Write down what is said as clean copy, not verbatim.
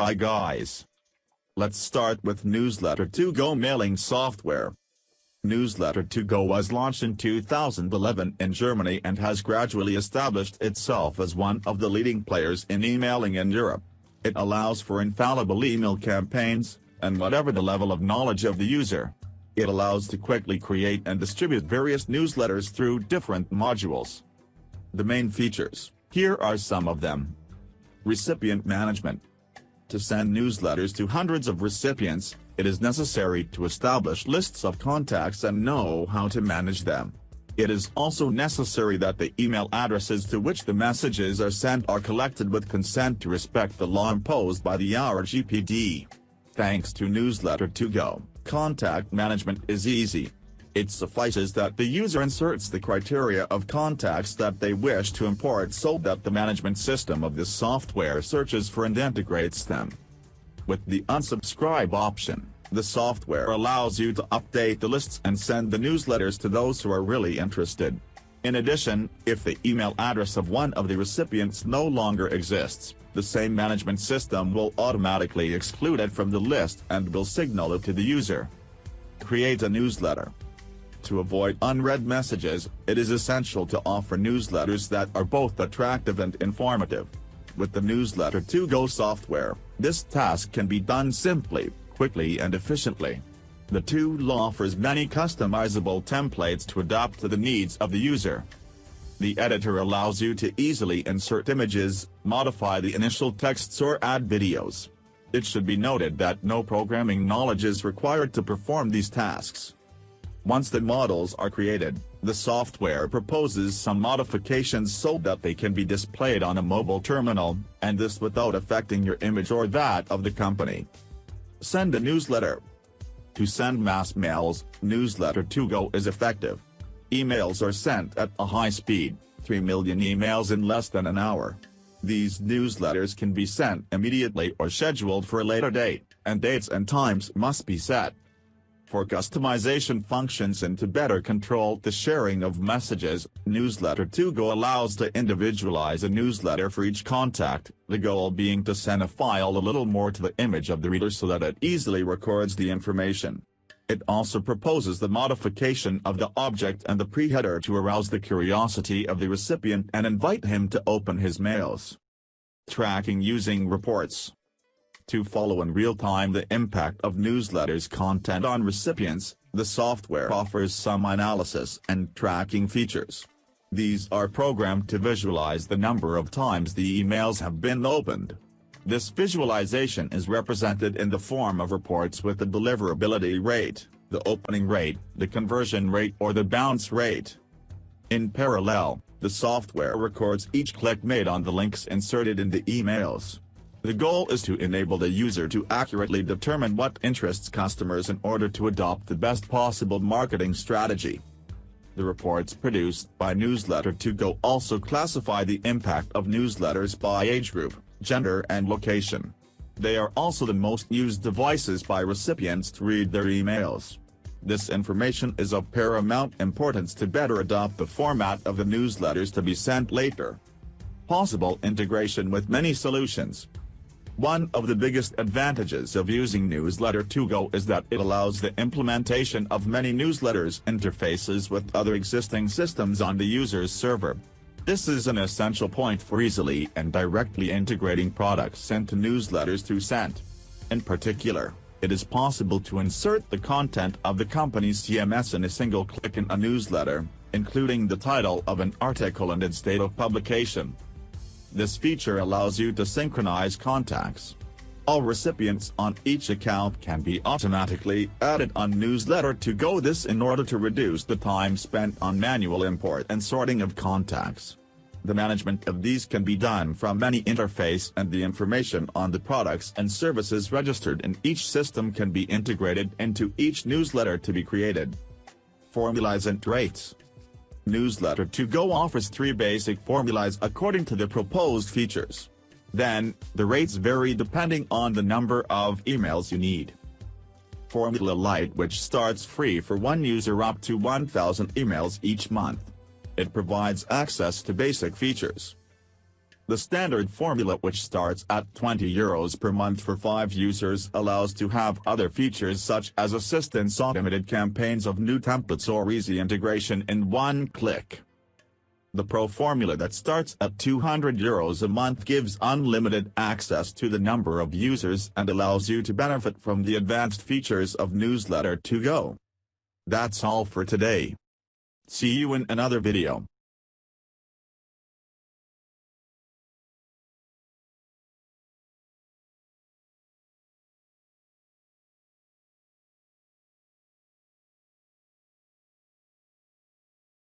Hi guys. Let's start with Newsletter2go mailing software. Newsletter2go was launched in 2011 in Germany and has gradually established itself as one of the leading players in emailing in Europe. It allows for infallible email campaigns, and whatever the level of knowledge of the user. It allows to quickly create and distribute various newsletters through different modules. The main features, here are some of them. Recipient management. To send newsletters to hundreds of recipients, it is necessary to establish lists of contacts and know how to manage them. It is also necessary that the email addresses to which the messages are sent are collected with consent to respect the law imposed by the RGPD. Thanks to Newsletter2go, contact management is easy. It suffices that the user inserts the criteria of contacts that they wish to import so that the management system of the software searches for and integrates them. With the unsubscribe option, the software allows you to update the lists and send the newsletters to those who are really interested. In addition, if the email address of one of the recipients no longer exists, the same management system will automatically exclude it from the list and will signal it to the user. Create a newsletter. To avoid unread messages, it is essential to offer newsletters that are both attractive and informative. With the Newsletter2go software, this task can be done simply, quickly and efficiently. The tool offers many customizable templates to adapt to the needs of the user. The editor allows you to easily insert images, modify the initial texts or add videos. It should be noted that no programming knowledge is required to perform these tasks. Once the models are created, the software proposes some modifications so that they can be displayed on a mobile terminal, and this without affecting your image or that of the company. Send a newsletter. To send mass mails, Newsletter2go is effective. Emails are sent at a high speed, 3 million emails in less than an hour. These newsletters can be sent immediately or scheduled for a later date, and dates and times must be set. For customization functions and to better control the sharing of messages, Newsletter2go allows to individualize a newsletter for each contact, the goal being to send a file a little more to the image of the reader so that it easily records the information. It also proposes the modification of the object and the pre-header to arouse the curiosity of the recipient and invite him to open his mails. Tracking using reports. To follow in real time the impact of newsletters' content on recipients, the software offers some analysis and tracking features. These are programmed to visualize the number of times the emails have been opened. This visualization is represented in the form of reports with the deliverability rate, the opening rate, the conversion rate or the bounce rate. In parallel, the software records each click made on the links inserted in the emails. The goal is to enable the user to accurately determine what interests customers in order to adopt the best possible marketing strategy. The reports produced by Newsletter2go also classify the impact of newsletters by age group, gender and location. They are also the most used devices by recipients to read their emails. This information is of paramount importance to better adopt the format of the newsletters to be sent later. Possible integration with many solutions. One of the biggest advantages of using Newsletter2go is that it allows the implementation of many newsletters interfaces with other existing systems on the user's server. This is an essential point for easily and directly integrating products sent to newsletters through Sent. In particular, it is possible to insert the content of the company's CMS in a single click in a newsletter, including the title of an article and its date of publication. This feature allows you to synchronize contacts. All recipients on each account can be automatically added on Newsletter2go, this in order to reduce the time spent on manual import and sorting of contacts. The management of these can be done from any interface, and the information on the products and services registered in each system can be integrated into each newsletter to be created. Formulas and rates. Newsletter2go offers 3 basic formulas according to the proposed features. Then, the rates vary depending on the number of emails you need. Formula Lite, which starts free for one user up to 1,000 emails each month. It provides access to basic features. The standard formula, which starts at €20 per month for 5 users, allows to have other features such as assistance, automated campaigns of new templates, or easy integration in one click. The Pro formula that starts at €200 a month gives unlimited access to the number of users and allows you to benefit from the advanced features of Newsletter2go. That's all for today. See you in another video.